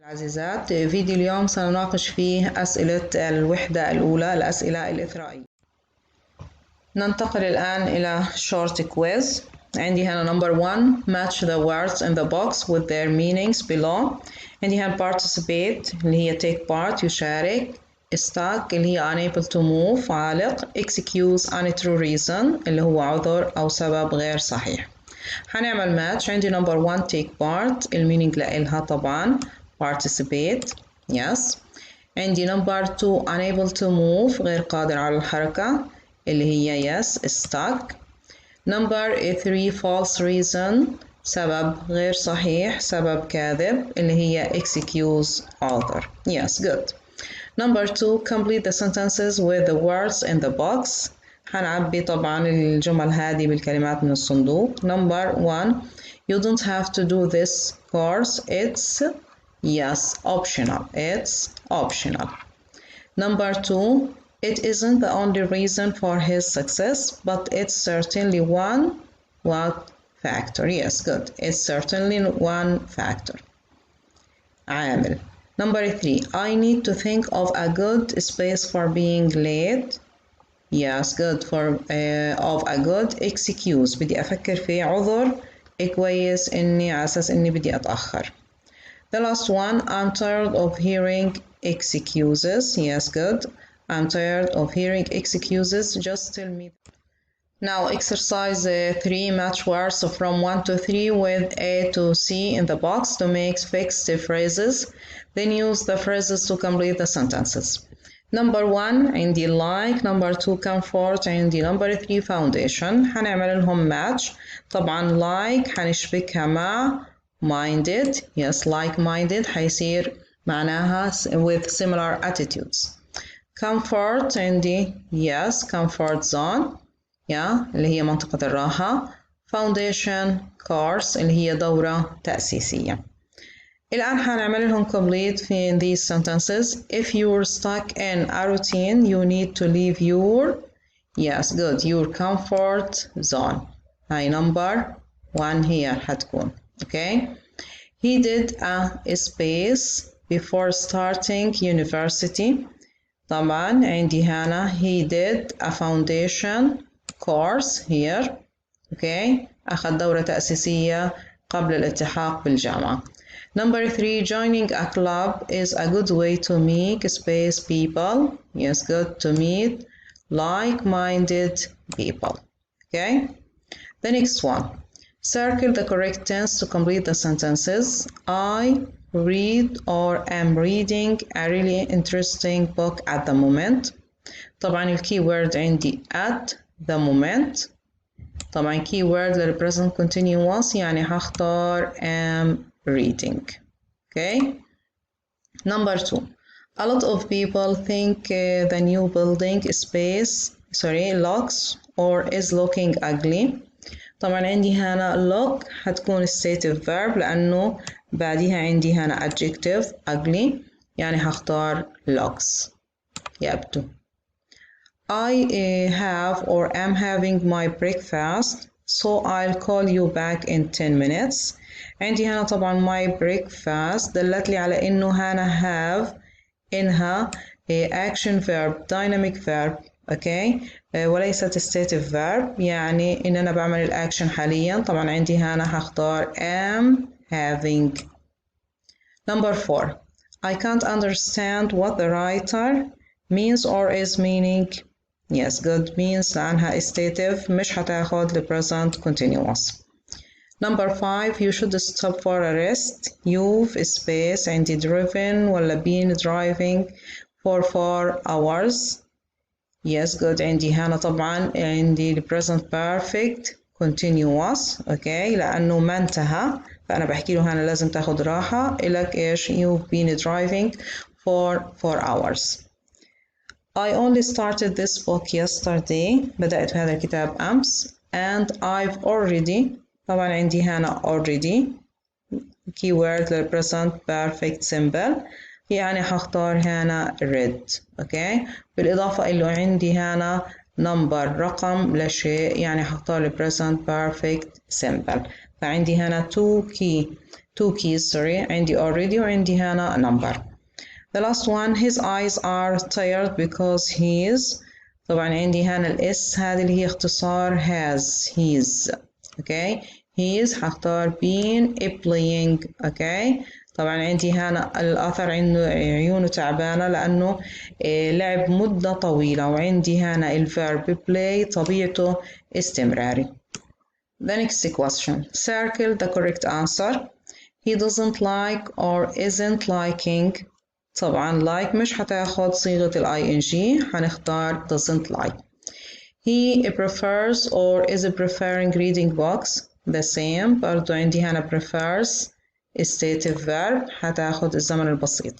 العزيزات، فيديو اليوم سنناقش فيه أسئلة الوحدة الأولى، الأسئلة الإثرائية. ننتقل الآن إلى short quiz. عندي هنا number 1 match the words in the box with their meanings below. عندي هنا participate اللي هي take part يشارك، stuck اللي هي unable to move عالق، excuse untrue reason اللي هو عذر أو سبب غير صحيح. هنعمل match. عندي number 1 take part المينينج لإلها طبعا participate yes. عندي number 2 unable to move غير قادر على الحركة اللي هي yes stuck. number 3 false reason سبب غير صحيح، سبب كاذب اللي هي excuse عذر yes good. number 2 complete the sentences with the words in the box. هنعبي طبعا الجمل هذه بالكلمات من الصندوق. number 1 you don't have to do this course it's yes optional it's optional. number 2 it isn't the only reason for his success but it's certainly one what factor yes good it's certainly one factor. عامل. number 3 I need to think of a good space for being late yes good for of a good excuse بدي أفكر في عذر كويس إني على أساس إني بدي أتأخر. the last one I'm tired of hearing excuses yes good I'm tired of hearing excuses just tell me. now exercise 3 match words from 1 to 3 with A to C in the box to make fixed phrases then use the phrases to complete the sentences. number 1 عندي like number 2 comfort عندي number 3 foundation. هنعمل لهم match طبعا like هنشبكها مع minded yes like minded حيصير معناها with similar attitudes. comfort عندي yes comfort zone yeah اللي هي منطقة الراحة. foundation course اللي هي دورة تأسيسية. الآن هنعمل لهم complete في these sentences. if you're stuck in a routine you need to leave your yes good your comfort zone. هاي number 1 here هتكون okay. he did a space before starting university. طبعا عندي هنا he did a foundation course here okay أخذ دورة تأسيسية قبل الالتحاق بالجامعة. number 3 joining a club is a good way to make space people yes good to meet like-minded people okay. the next one circle the correct tense to complete the sentences. I read or am reading a really interesting book at the moment. طبعا الكي word عندي at the moment. طبعا key word لل present continuous يعني هختار am reading okay. number 2 a lot of people think the new building space looks or is looking ugly. طبعا عندي هنا look هتكون stative verb لأنه بعدها عندي هنا adjective ugly يعني هختار looks يبدو. I have or am having my breakfast so I'll call you back in 10 minutes. عندي هنا طبعا my breakfast دلت لي على إنه هنا have إنها action verb dynamic verb okay وليست stative verb يعني إن أنا بعمل الأكشن حاليا. طبعا عندي هنا هختار am having. number 4 I can't understand what the writer means or is meaning yes good means لأنها stative مش هتاخد ل present continuous. number 5 you should stop for a rest. you've space عندي driven ولا been driving for 4 hours yes good عندي هنا طبعا عندي present perfect continuous okay لأنه ما انتهى فأنا بحكي له هنا لازم تاخد راحة. إلك إيش you've been driving for 4 hours. I only started this book yesterday بدأت هذا الكتاب أمس and I've already طبعا عندي هنا already keyword لل present perfect simple يعني هختار هنا read okay. بالإضافة إنه عندي هنا number رقم لشيء، يعني هختار present perfect simple. فعندي هنا two keys sorry، عندي already وعندي هنا number. The last one, his eyes are tired because he is. طبعا عندي هنا الاس هذه اللي هي اختصار has his. okay he is هختار been playing. okay طبعا عندي هنا الأثر عنده عيونه تعبانة لأنه لعب مدة طويلة، وعندي هنا الverb play طبيعته استمراري. The next question, circle the correct answer. He doesn't like or isn't liking. طبعا like مش هتاخد صيغة ال ing، هنختار doesn't like. He prefers or is preferring reading books. the same، برضو عندي هنا prefers stative verb هتاخد الزمن البسيط.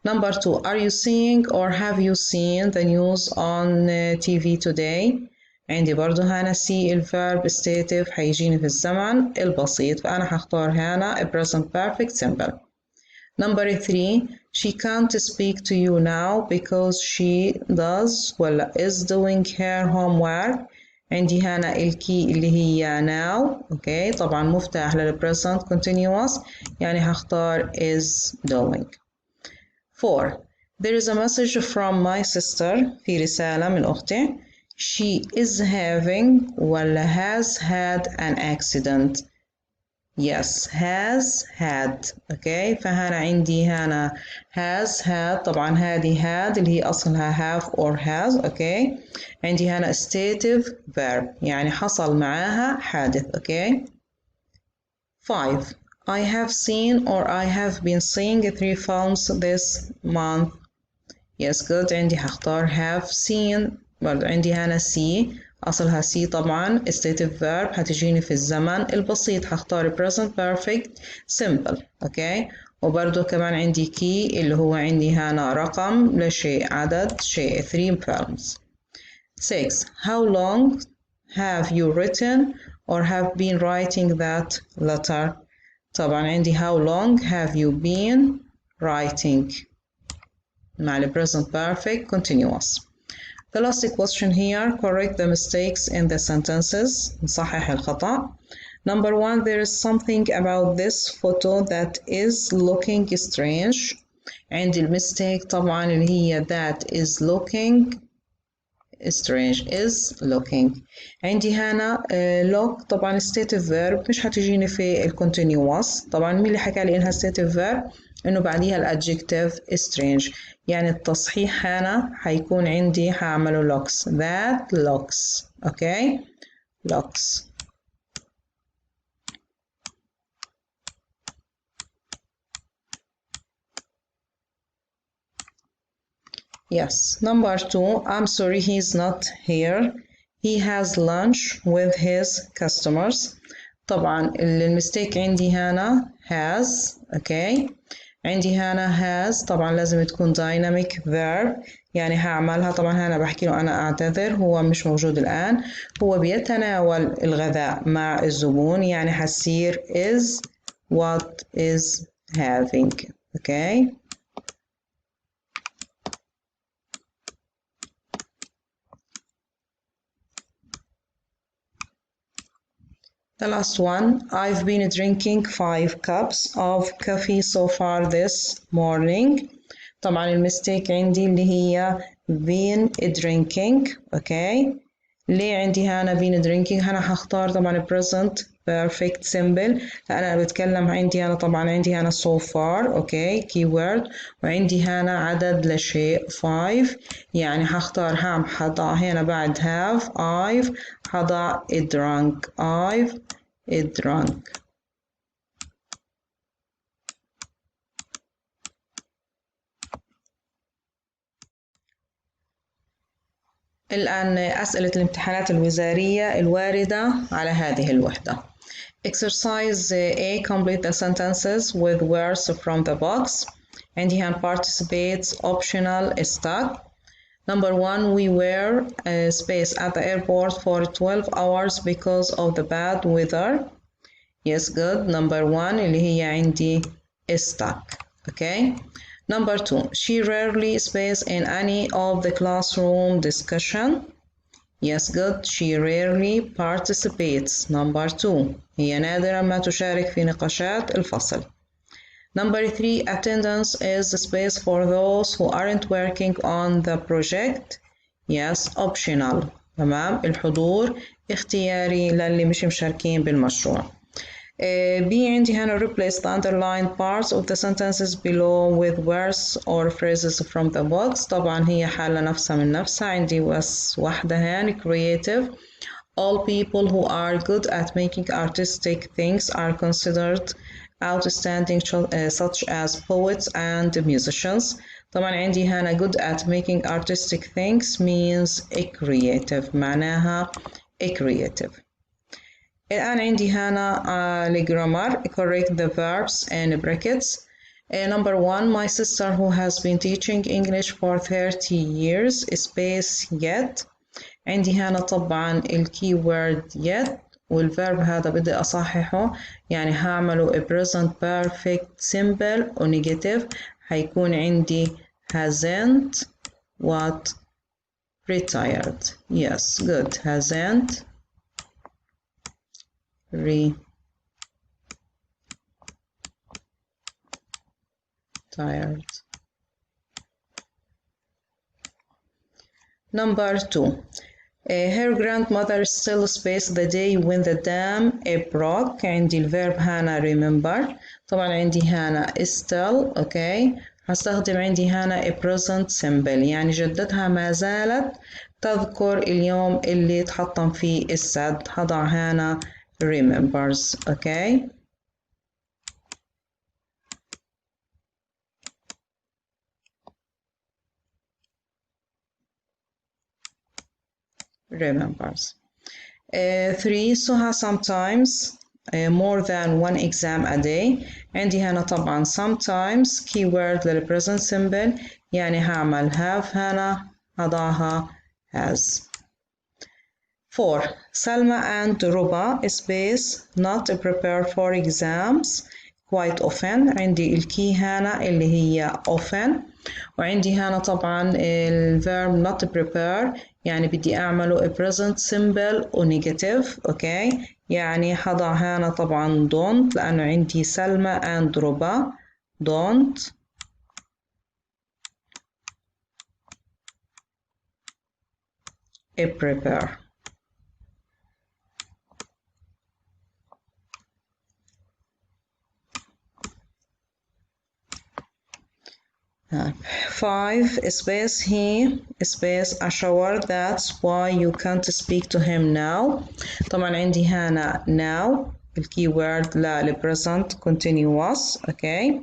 Number 2, are you seeing or have you seen the news on TV today. عندي برضو هنا see الverb stative هيجيني في الزمن البسيط، فأنا هختار هنا present perfect simple. Number 3, she can't speak to you now because she does ولا is doing her homework. عندي هنا الكي اللي هي now. okay طبعا مفتاح للpresent continuous، يعني هختار is doing. 4, there is a message from my sister. في رسالة من أختي. she is having ولا has had an accident. yes has had. okay فهنا عندي هنا has had، طبعا هذه had اللي هي أصلها have or has. okay عندي هنا stative verb يعني حصل معاها حادث. okay 5, I have seen or I have been seeing 3 films this month. yes good عندي هختار have seen. برضو عندي هنا see أصلها see طبعا stative verb هتجيني في الزمن البسيط، هختار present perfect simple. okay وبرضو كمان عندي key اللي هو عندي هنا رقم لشيء عدد شيء 3 films. 6, how long have you written or have been writing that letter. طبعا عندي how long have you been writing مع ال present perfect continuous. The last question here, correct the mistakes in the sentences. نصحح الخطأ. Number 1, there is something about this photo that is looking strange. عندي المistake طبعا اللي هي that is looking strange is looking. عندي هنا look طبعا stative verb مش هتجيني في continuous. طبعا مين اللي حكى لي انها stative verb؟ انه بعديها الادجكتيف strange، يعني التصحيح هنا هيكون عندي هعمله looks. that looks. okay looks. yes number 2, I'm sorry he's not here. he has lunch with his customers. طبعا المستيك عندي هنا has. okay عندي هنا has طبعا لازم تكون dynamic verb، يعني هعملها. طبعا هنا بحكي له أنا أعتذر هو مش موجود الآن، هو بيتناول الغذاء مع الزبون، يعني هتصير is what is having. okay The last one, I've been drinking 5 cups of coffee so far this morning. طبعا المستيك عندي اللي هي been drinking. okay ليه عندي هنا been drinking؟ هنا هختار طبعا present perfect simple، لأن أنا بتكلم عندي هنا طبعا عندي هنا so far. okay keyword، وعندي هنا عدد لشيء 5، يعني هختار هضع هنا بعد have I've هضع drunk. I've drunk. الآن أسئلة الامتحانات الوزارية الواردة على هذه الوحدة. Exercise A, complete the sentences with words from the box. عندي هنا participates optional stuck. Number 1, we were space at the airport for 12 hours because of the bad weather. yes good. Number 1 اللي هي عندي stuck. okay Number 2, she rarely space in any of the classroom discussion. Yes, good. She rarely participates. Number 2. هي نادرا ما تشارك في نقاشات الفصل. Number 3. Attendance is space for those who aren't working on the project. Yes, optional. تمام. الحضور اختياري للي مش مشاركين بالمشروع. B عندي هنا replace the underlined parts of the sentences below with words or phrases from the books. طبعا هي حالة نفسها من نفسها. عندي بس واحدة هنا creative. All people who are good at making artistic things are considered outstanding such as poets and musicians. طبعا عندي هنا good at making artistic things means a creative. معناها a creative. الآن عندي هنا الجرامر. correct the verbs in brackets. Number 1. My sister who has been teaching English for 30 years space yet. عندي هنا طبعا الكي word yet والverb هذا بدي أصححه يعني هعمله a present perfect simple و negative. هيكون عندي hasn't what retired. Yes, good. hasn't retired. Number 2. Her grandmother still space the day when the dam broke. عندي الverb هنا remember. طبعا عندي هنا still. okay. هستخدم عندي هنا a present simple يعني جدتها ما زالت تذكر اليوم اللي تحطم فيه السد. هضع هنا remembers. okay. remembers. 3. Suha sometimes more than one exam a day. عندي هنا طبعا sometimes keyword للpresent simple يعني هعمل have هنا هضعها has. 4. Salma and Ruba space not prepare for exams quite often. عندي الكي هنا اللي هي often وعندي هنا طبعا الverb not prepare يعني بدي أعمله a present simple و negative. okay. يعني هضع هنا طبعا don't لأنه عندي سلمى and ربا don't prepare. 5. space he space a shower. That's why you can't speak to him now. طبعا عندي هنا now الكي word ل present continuous. okay.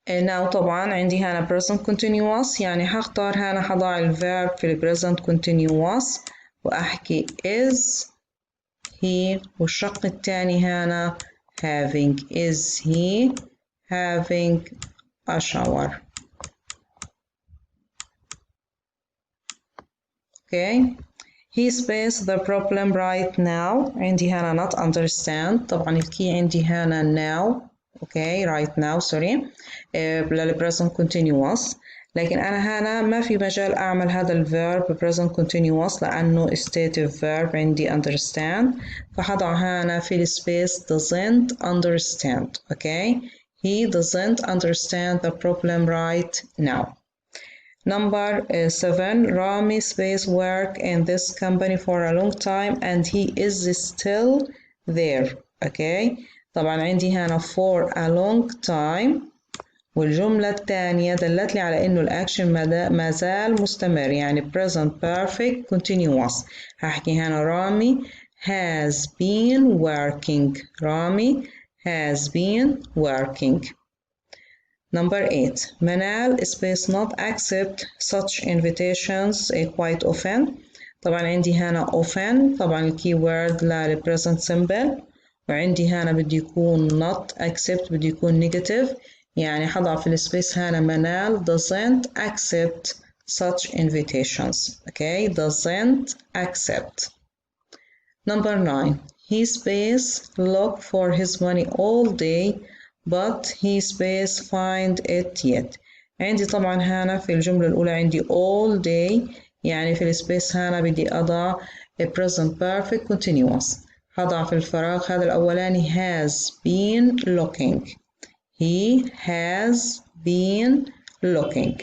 now طبعا عندي هنا present continuous يعني هختار هنا هضع الverb في present continuous وأحكي is he والشق الثاني هنا having. is he having a shower. okay. he space the problem right now. عندي هنا not understand. طبعا الكي عندي هنا now. okay. right now sorry present continuous لكن أنا هنا ما في مجال أعمل هذا الverb present continuous لأنه stative verb عندي understand فحضع هنا في السبيس doesn't understand. okay. he doesn't understand the problem right now. Number 7. Rami space work in this company for a long time and he is still there. okay. طبعا عندي هنا for a long time والجملة الثانية دلت لي على إنه الأكشن ما زال مستمر يعني present perfect continuous. هحكي هنا رامي has been working. رامي has been working. Number 8. Manal space not accept such invitations quite often. طبعا عندي هنا often طبعا الكي word ل present simple وعندي هنا بدي يكون not accept بدي يكون negative يعني حضع في السبيس هنا منال doesn't accept such invitations. okay. doesn't accept. Number 9. he space look for his money all day but he space find it yet. عندي طبعا هنا في الجملة الأولى عندي all day، يعني في السبيس هنا بدي أضع present perfect continuous، هضع في الفراغ هذا الأولاني has been looking. He has been looking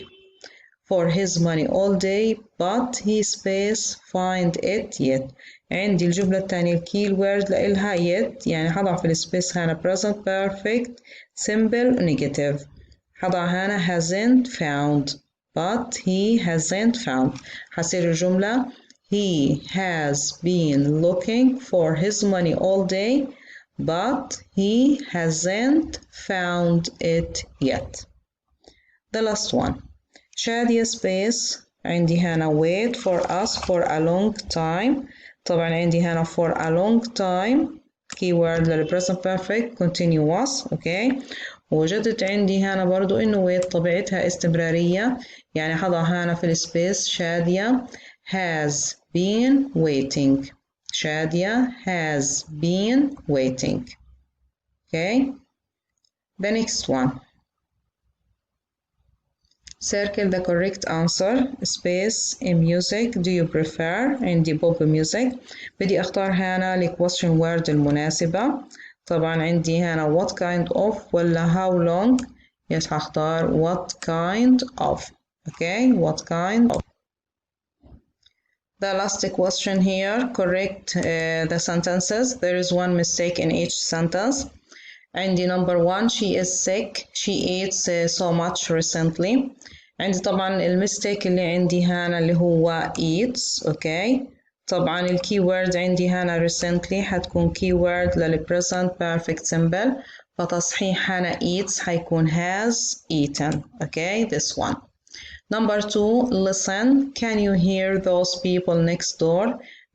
for his money all day but he space find it yet. عندي الجملة الثانية الكي الورد لإلها yet، يعني هضع في السبيس هنا present perfect simple negative، هضع هنا hasn't found but he hasn't found، هصير الجملة he has been looking for his money all day but he hasn't found it yet. The last one شادية space، عندي هنا wait for us for a long time، طبعا عندي هنا for a long time keyword لل present perfect continuous. اوكي، ووجدت عندي هنا برضو انه wait طبيعتها استمرارية، يعني هضع هنا في السبيس شادية has been waiting. شادية has been waiting. Okay, the next one circle the correct answer space in music do you prefer. عندي pop music، بدي اختار هنا ل question word المناسبة، طبعا عندي هنا what kind of ولا how long، يس هختار what kind of. okay, what kind of. The last question here correct the sentences. There is one mistake in each sentence. عندي number one she is sick she eats so much recently. عندي طبعا المستيك اللي عندي هنا اللي هو eats. اوكي، طبعا الكي وورد عندي هنا recently حتكون كي وورد لل present perfect simple، فتصحيح هنا eats حيكون has eaten. اوكي this one. Number two listen can you hear those people next door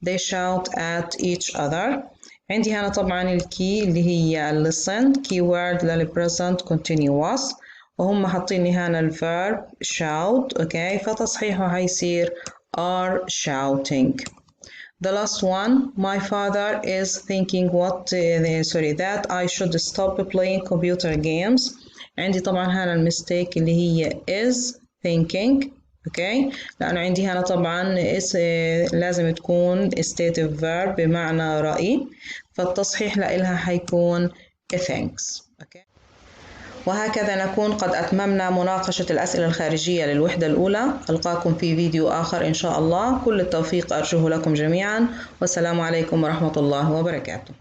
they shout at each other. عندي هنا طبعا الكي اللي هي listen keyword لل present continuous، وهم حاطين لي هنا الverb shout. اوكي، فتصحيحه هيصير are shouting. The last one my father is thinking that I should stop playing computer games. عندي طبعا هنا المستيك اللي هي is thinking. اوكي، لانه عندي هنا طبعا لازم تكون stative verb بمعنى رأي، فالتصحيح لإلها حيكون thinks. اوكي، وهكذا نكون قد أتممنا مناقشة الأسئلة الخارجية للوحدة الأولى. ألقاكم في فيديو آخر إن شاء الله. كل التوفيق أرجوه لكم جميعا، والسلام عليكم ورحمة الله وبركاته.